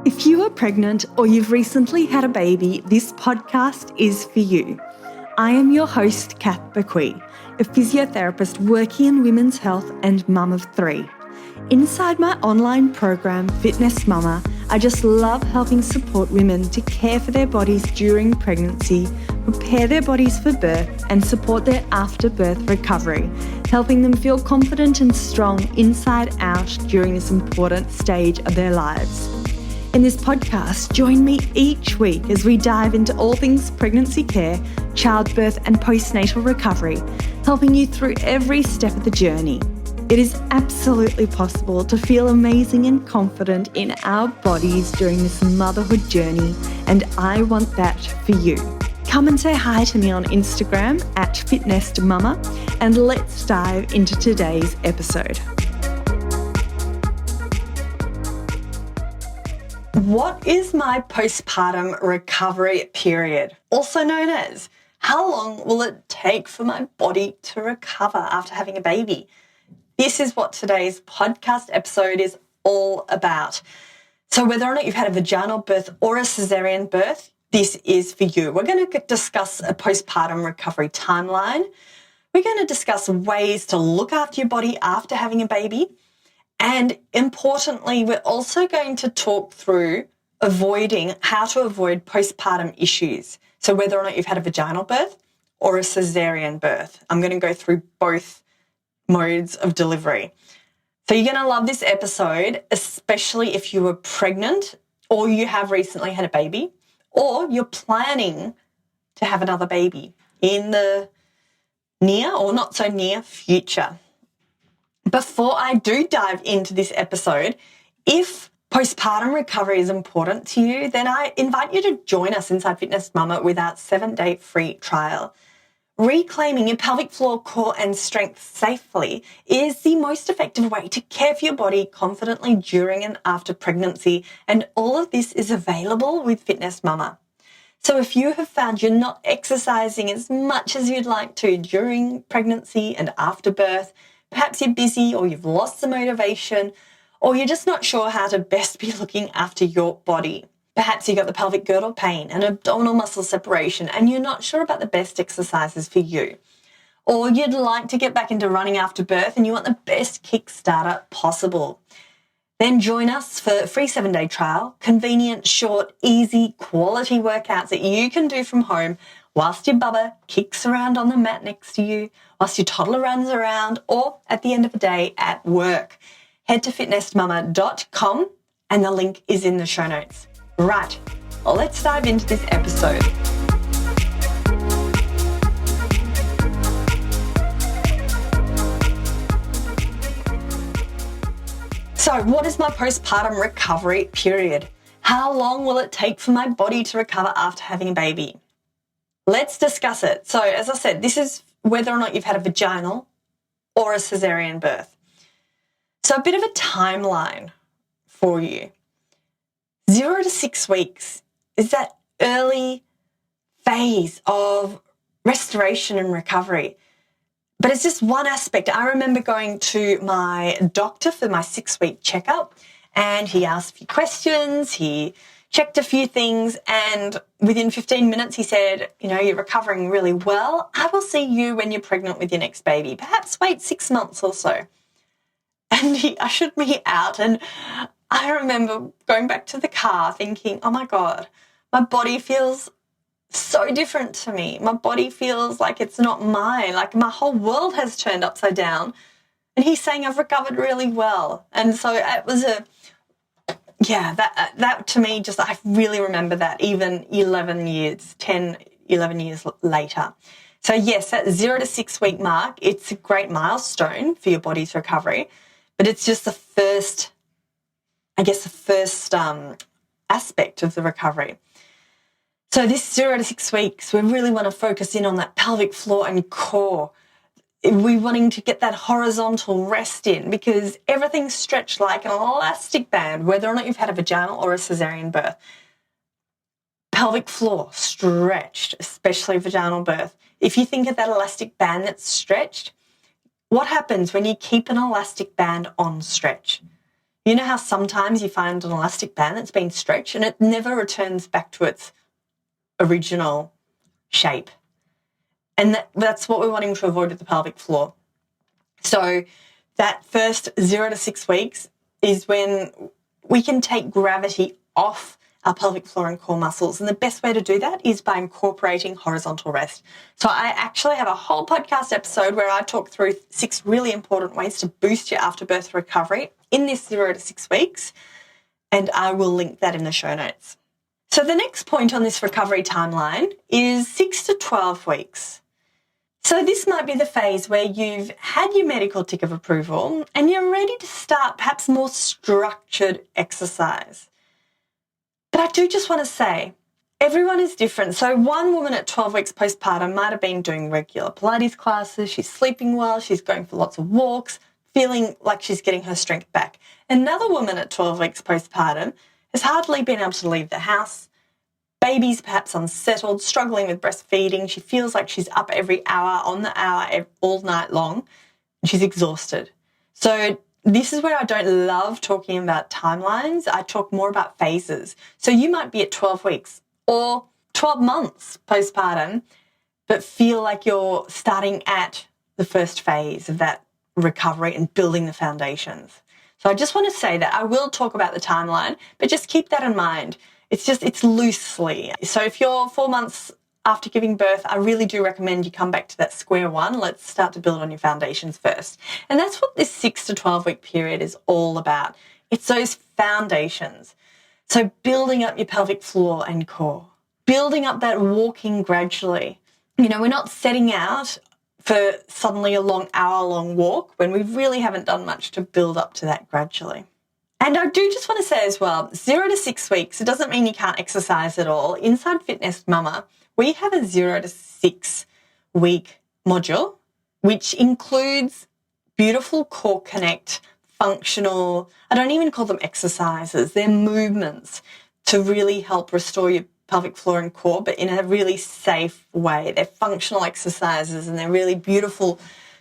If you are pregnant or you've recently had a baby, this podcast is for you. I am your host, Kath Bequee, a physiotherapist working in women's health and mum of three. Inside my online program, Fitness Mama, I just love helping support women to care for their bodies during pregnancy, prepare their bodies for birth, and support their after-birth recovery, helping them feel confident and strong inside out during this important stage of their lives. In this podcast, join me each week as we dive into all things pregnancy care, childbirth, and postnatal recovery, helping you through every step of the journey. It is absolutely possible to feel amazing and confident in our bodies during this motherhood journey, and I want that for you. Come and say hi to me on Instagram @fitnessmama, and let's dive into today's episode. What is my postpartum recovery period? Also known as, how long will it take for my body to recover after having a baby? This is what today's podcast episode is all about. So whether or not you've had a vaginal birth or a caesarean birth, this is for you. We're going to discuss a postpartum recovery timeline. We're going to discuss ways to look after your body after having a baby. And importantly, we're also going to talk through how to avoid postpartum issues. So whether or not you've had a vaginal birth or a caesarean birth, I'm going to go through both modes of delivery. So you're going to love this episode, especially if you were pregnant or you have recently had a baby or you're planning to have another baby in the near or not so near future. Before I do dive into this episode, if postpartum recovery is important to you, then I invite you to join us inside Fitness Mama with our 7-day free trial. Reclaiming your pelvic floor, core and strength safely is the most effective way to care for your body confidently during and after pregnancy, and all of this is available with Fitness Mama. So if you have found you're not exercising as much as you'd like to during pregnancy and after birth, perhaps you're busy or you've lost the motivation, or you're just not sure how to best be looking after your body. Perhaps you got the pelvic girdle pain and abdominal muscle separation and you're not sure about the best exercises for you. Or you'd like to get back into running after birth and you want the best kickstarter possible. Then join us for a free 7-day trial, convenient, short, easy, quality workouts that you can do from home whilst your bubba kicks around on the mat next to you, whilst your toddler runs around, or at the end of the day at work. Head to fitnessmama.com and the link is in the show notes. Right, well, let's dive into this episode. So what is my postpartum recovery period? How long will it take for my body to recover after having a baby? Let's discuss it. So as I said, this is whether or not you've had a vaginal or a caesarean birth. So a bit of a timeline for you. 0 to 6 weeks is that early phase of restoration and recovery. But it's just one aspect. I remember going to my doctor for my 6-week checkup and he asked a few questions, he checked a few things, and within 15 minutes he said, you're recovering really well. I will see you when you're pregnant with your next baby. Perhaps wait 6 months or so. And he ushered me out, and I remember going back to the car thinking, oh my God, my body feels so different to me. My body feels like it's not mine. Like my whole world has turned upside down. And he's saying I've recovered really well. And so it was that to me, just I really remember that even 11 years later. So yes, that 0 to 6 week mark, it's a great milestone for your body's recovery, but it's just the first aspect of the recovery. So this 0 to 6 weeks, we really want to focus in on that pelvic floor and core. We're wanting to get that horizontal rest in because everything's stretched like an elastic band, whether or not you've had a vaginal or a caesarean birth. Pelvic floor stretched, especially vaginal birth. If you think of that elastic band that's stretched, what happens when you keep an elastic band on stretch? You know how sometimes you find an elastic band that's been stretched and it never returns back to its original shape. And that's what we're wanting to avoid with the pelvic floor. So that first 0 to 6 weeks is when we can take gravity off our pelvic floor and core muscles. And the best way to do that is by incorporating horizontal rest. So I actually have a whole podcast episode where I talk through 6 really important ways to boost your afterbirth recovery in this 0 to 6 weeks. And I will link that in the show notes. So the next point on this recovery timeline is 6 to 12 weeks. So this might be the phase where you've had your medical tick of approval and you're ready to start perhaps more structured exercise. But I do just want to say, everyone is different. So one woman at 12 weeks postpartum might have been doing regular Pilates classes, she's sleeping well, she's going for lots of walks, feeling like she's getting her strength back. Another woman at 12 weeks postpartum has hardly been able to leave the house. Baby's perhaps unsettled, struggling with breastfeeding. She feels like she's up every hour, on the hour, all night long, and she's exhausted. So this is where I don't love talking about timelines. I talk more about phases. So you might be at 12 weeks or 12 months postpartum, but feel like you're starting at the first phase of that recovery and building the foundations. So I just want to say that I will talk about the timeline, but just keep that in mind. It's loosely. So if you're 4 months after giving birth, I really do recommend you come back to that square one. Let's start to build on your foundations first. And that's what this 6 to 12 week period is all about. It's those foundations. So building up your pelvic floor and core, building up that walking gradually. You know, we're not setting out for suddenly a long hour-long walk when we really haven't done much to build up to that gradually. And I do just want to say as well, 0 to 6 weeks, it doesn't mean you can't exercise at all. Inside Fitness Mama, we have a 0 to 6 week module, which includes beautiful core connect, functional, I don't even call them exercises, they're movements to really help restore your pelvic floor and core, but in a really safe way. They're functional exercises and they're really beautiful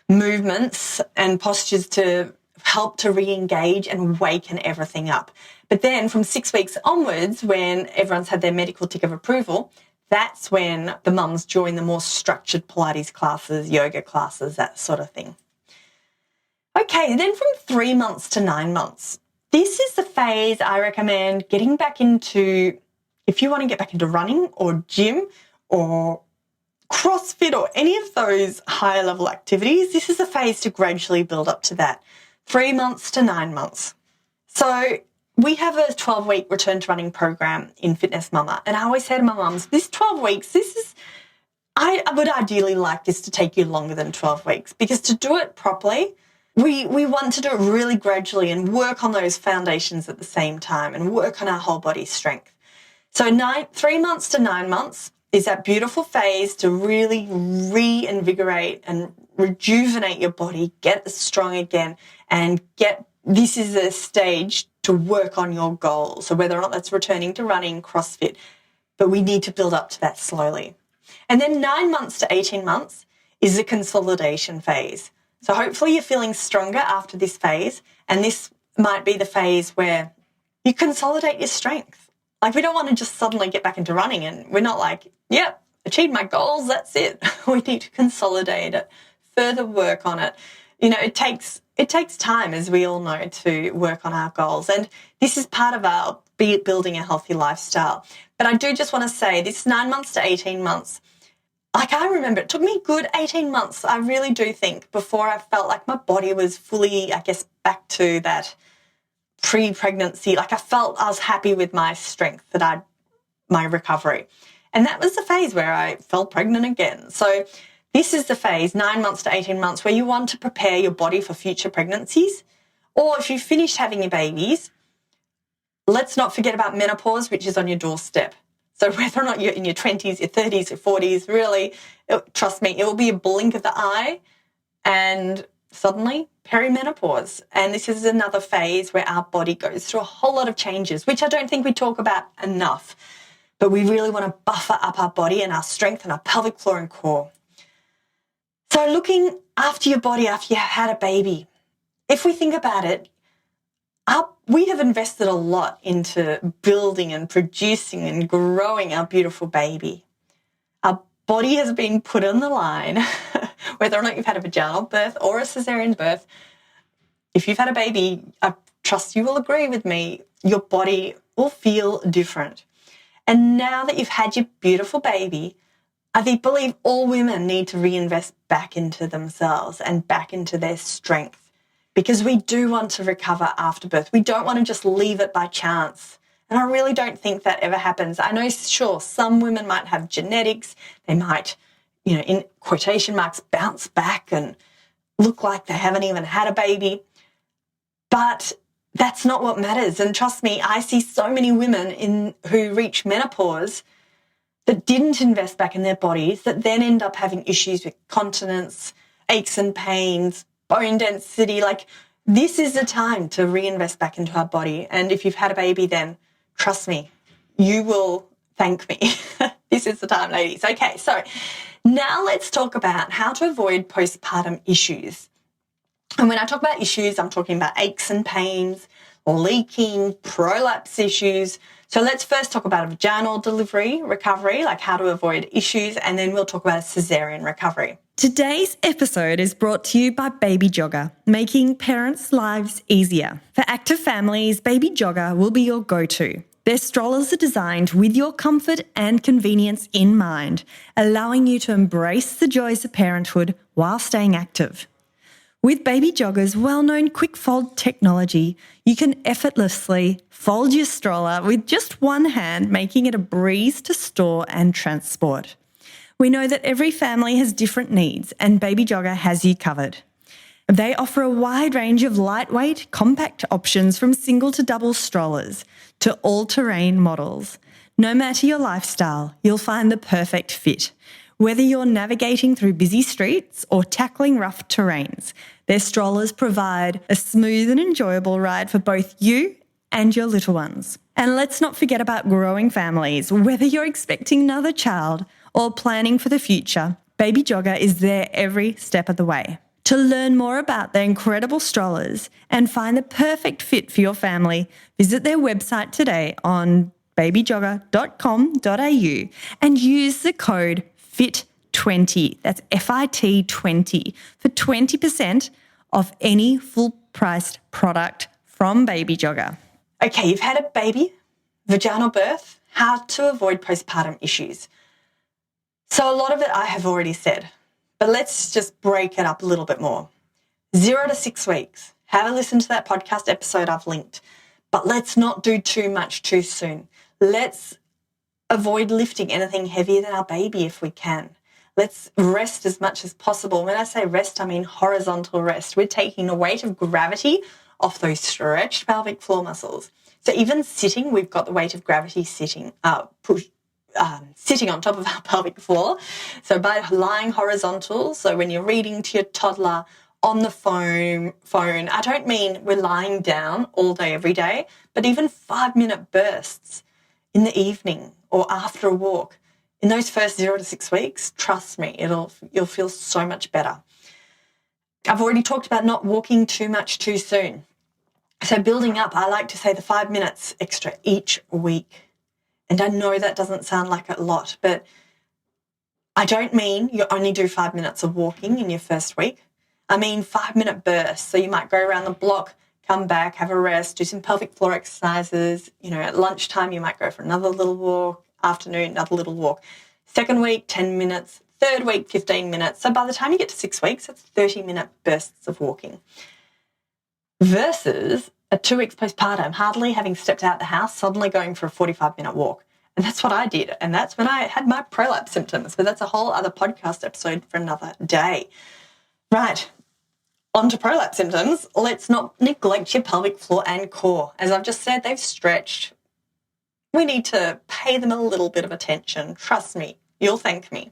movements and postures to help to re-engage and waken everything up. But then from 6 weeks onwards, when everyone's had their medical tick of approval, that's when the mums join the more structured Pilates classes, yoga classes, that sort of thing. Okay, then from 3 months to 9 months, this is the phase I recommend getting back into. If you want to get back into running or gym or CrossFit or any of those higher level activities, this is a phase to gradually build up to that. 3 months to 9 months. So we have a 12-week return to running program in Fitness Mama. And I always say to my mums, this 12 weeks, I would ideally like this to take you longer than 12 weeks because to do it properly, we want to do it really gradually and work on those foundations at the same time and work on our whole body strength. So 3 months to 9 months is that beautiful phase to really reinvigorate and rejuvenate your body, get strong again, and this is a stage to work on your goals. So whether or not that's returning to running, CrossFit, but we need to build up to that slowly. And then 9 months to 18 months is the consolidation phase. So hopefully you're feeling stronger after this phase, and this might be the phase where you consolidate your strength. Like we don't want to just suddenly get back into running and we're not like, yep, achieved my goals, that's it. We need to consolidate it, further work on it. You know, it takes time, as we all know, to work on our goals. And this is part of our building a healthy lifestyle. But I do just want to say this 9 months to 18 months, like I remember it took me a good 18 months, I really do think, before I felt like my body was fully, I guess, back to that pre-pregnancy. Like I felt I was happy with my strength, my recovery. And that was the phase where I fell pregnant again. So this is the phase, 9 months to 18 months, where you want to prepare your body for future pregnancies. Or if you've finished having your babies, let's not forget about menopause, which is on your doorstep. So whether or not you're in your 20s, your 30s, your 40s, really, trust me, it will be a blink of the eye and suddenly perimenopause. And this is another phase where our body goes through a whole lot of changes, which I don't think we talk about enough. But we really want to buffer up our body and our strength and our pelvic floor and core. So looking after your body after you had a baby, if we think about it, our we have invested a lot into building and producing and growing our beautiful baby. Our body has been put on the line, whether or not you've had a vaginal birth or a caesarean birth. If you've had a baby, I trust you will agree with me, your body will feel different. And now that you've had your beautiful baby, I believe all women need to reinvest back into themselves and back into their strength, because we do want to recover after birth. We don't want to just leave it by chance. And I really don't think that ever happens. I know, sure, some women might have genetics. They might, in quotation marks, bounce back and look like they haven't even had a baby. But that's not what matters. And trust me, I see so many women who reach menopause that didn't invest back in their bodies, that then end up having issues with continence, aches and pains, bone density. Like, this is the time to reinvest back into our body. And if you've had a baby, then trust me, you will thank me. This is the time, ladies. Okay, so now let's talk about how to avoid postpartum issues. And when I talk about issues, I'm talking about aches and pains, leaking, prolapse issues. So let's first talk about a vaginal delivery recovery, like how to avoid issues, and then we'll talk about a caesarean recovery. Today's episode is brought to you by Baby Jogger, making parents' lives easier. For active families, Baby Jogger will be your go-to. Their strollers are designed with your comfort and convenience in mind, allowing you to embrace the joys of parenthood while staying active. With Baby Jogger's well-known quick fold technology, you can effortlessly fold your stroller with just one hand, making it a breeze to store and transport. We know that every family has different needs, and Baby Jogger has you covered. They offer a wide range of lightweight, compact options from single to double strollers to all-terrain models. No matter your lifestyle, you'll find the perfect fit. Whether you're navigating through busy streets or tackling rough terrains, their strollers provide a smooth and enjoyable ride for both you and your little ones. And let's not forget about growing families. Whether you're expecting another child or planning for the future, Baby Jogger is there every step of the way. To learn more about their incredible strollers and find the perfect fit for your family, visit their website today on babyjogger.com.au and use the code FIT20, that's FIT20, for 20% off any full-priced product from Baby Jogger. Okay, you've had a baby, vaginal birth, how to avoid postpartum issues. So a lot of it I have already said, but let's just break it up a little bit more. 0 to 6 weeks. Have a listen to that podcast episode I've linked, but let's not do too much too soon. Let's avoid lifting anything heavier than our baby if we can. Let's rest as much as possible. When I say rest, I mean horizontal rest. We're taking the weight of gravity off those stretched pelvic floor muscles. So even sitting, we've got the weight of gravity sitting on top of our pelvic floor. So by lying horizontal, so when you're reading to your toddler on the phone, I don't mean we're lying down all day, every day, but even 5-minute bursts in the evening or after a walk. In those first 0 to 6 weeks, trust me, you'll feel so much better. I've already talked about not walking too much too soon. So building up, I like to say the 5 minutes extra each week. And I know that doesn't sound like a lot, but I don't mean you only do 5 minutes of walking in your first week. I mean 5-minute bursts. So you might go around the block, come back, have a rest, do some pelvic floor exercises. At lunchtime, you might go for another little walk, afternoon, another little walk. Second week, 10 minutes. Third week, 15 minutes. So by the time you get to 6 weeks, it's 30-minute bursts of walking. Versus at 2 weeks postpartum, hardly having stepped out the house, suddenly going for a 45-minute walk. And that's what I did. And that's when I had my prolapse symptoms. But that's a whole other podcast episode for another day. Right. On to prolapse symptoms. Let's not neglect your pelvic floor and core. As I've just said, they've stretched. We need to pay them a little bit of attention. Trust me, you'll thank me.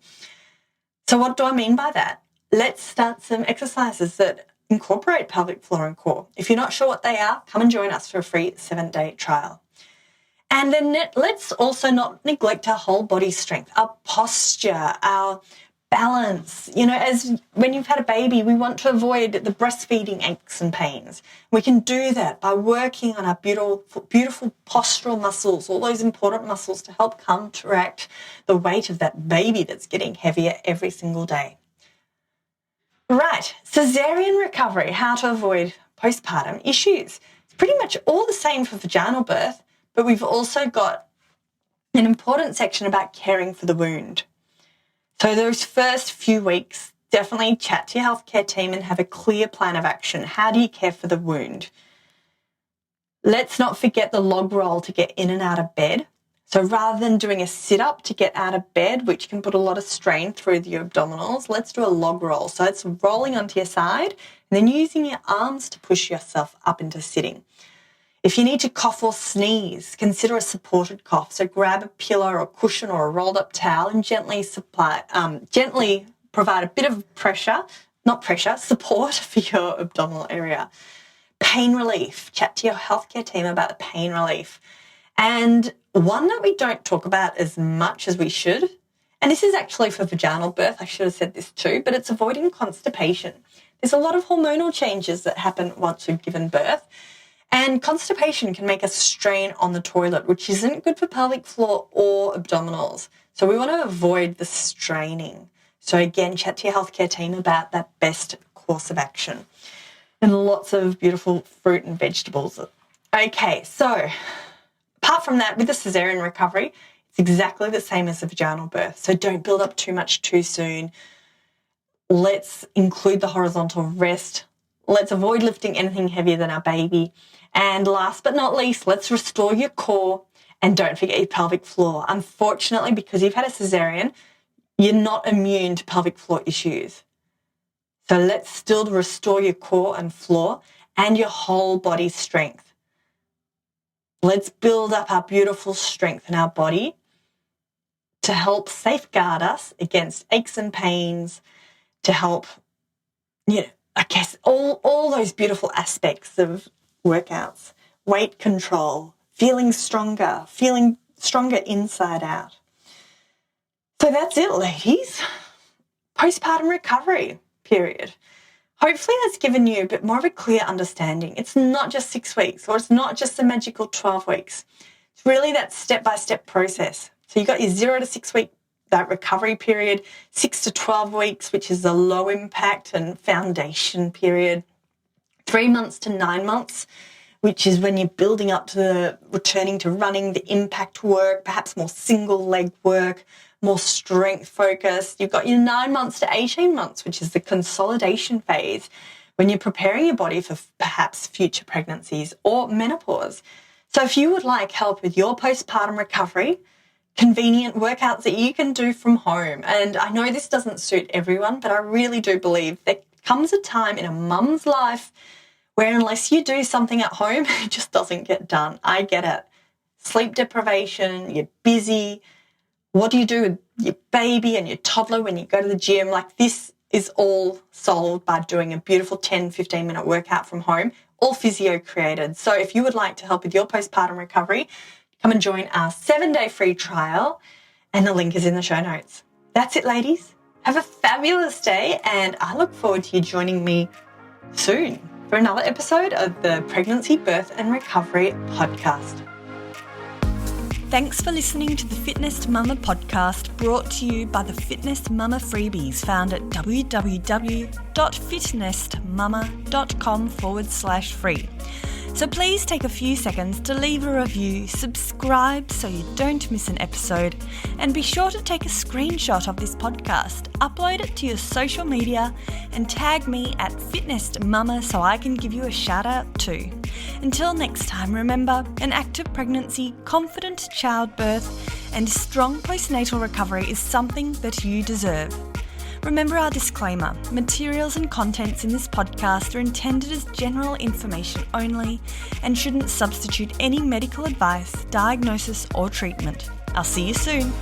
So what do I mean by that? Let's start some exercises that incorporate pelvic floor and core. If you're not sure what they are, come and join us for a free 7-day trial. And then let's also not neglect our whole body strength, our posture, our balance. As when you've had a baby, we want to avoid the breastfeeding aches and pains. We can do that by working on our beautiful postural muscles, all those important muscles to help counteract the weight of that baby that's getting heavier every single day. Right, caesarean recovery, how to avoid postpartum issues. It's pretty much all the same for vaginal birth, but we've also got an important section about caring for the wound. So those first few weeks, definitely chat to your healthcare team and have a clear plan of action. How do you care for the wound? Let's not forget the log roll to get in and out of bed. So rather than doing a sit-up to get out of bed, which can put a lot of strain through your abdominals, let's do a log roll. So it's rolling onto your side and then using your arms to push yourself up into sitting. If you need to cough or sneeze, consider a supported cough. So grab a pillow or a cushion or a rolled up towel and gently provide a bit of support for your abdominal area. Pain relief. Chat to your healthcare team about the pain relief. And one that we don't talk about as much as we should, and this is actually for vaginal birth, I should have said this too, but it's avoiding constipation. There's a lot of hormonal changes that happen once we've given birth. And constipation can make us strain on the toilet, which isn't good for pelvic floor or abdominals. So we want to avoid the straining. So again, chat to your healthcare team about that best course of action. And lots of beautiful fruit and vegetables. Okay, so apart from that, with the caesarean recovery, it's exactly the same as the vaginal birth. So don't build up too much too soon. Let's include the horizontal rest. Let's avoid lifting anything heavier than our baby. And last but not least, let's restore your core and don't forget your pelvic floor. Unfortunately, because you've had a caesarean, you're not immune to pelvic floor issues. So let's still restore your core and floor and your whole body strength. Let's build up our beautiful strength in our body to help safeguard us against aches and pains, to help, all those beautiful aspects of workouts, weight control, feeling stronger inside out. So that's it, ladies. Postpartum recovery period. Hopefully that's given you a bit more of a clear understanding. It's not just 6 weeks or it's not just a magical 12 weeks. It's really that step-by-step process. So you've got your 0 to 6 week, that recovery period, 6 to 12 weeks, which is the low impact and foundation period, 3 months to 9 months, which is when you're building up to returning to running, the impact work, perhaps more single leg work, more strength focused. You've got your 9 months to 18 months, which is the consolidation phase, when you're preparing your body for perhaps future pregnancies or menopause. So if you would like help with your postpartum recovery, convenient workouts that you can do from home, and I know this doesn't suit everyone, but I really do believe there comes a time in a mum's life where unless you do something at home, it just doesn't get done. I get it. Sleep deprivation, you're busy. What do you do with your baby and your toddler when you go to the gym? Like, this is all solved by doing a beautiful 10, 15-minute workout from home, all physio created. So if you would like to help with your postpartum recovery, come and join our 7-day free trial, and the link is in the show notes. That's it, ladies. Have a fabulous day, and I look forward to you joining me soon for another episode of the Pregnancy, Birth and Recovery podcast. Thanks for listening to the Fitness Mama podcast, brought to you by the Fitness Mama freebies found at www.fitnessmama.com/free. So please take a few seconds to leave a review, subscribe so you don't miss an episode, and be sure to take a screenshot of this podcast, upload it to your social media, and tag me at Fitness Mama so I can give you a shout out too. Until next time, remember, an active pregnancy, confident childbirth, and strong postnatal recovery is something that you deserve. Remember our disclaimer: materials and contents in this podcast are intended as general information only and shouldn't substitute any medical advice, diagnosis, or treatment. I'll see you soon.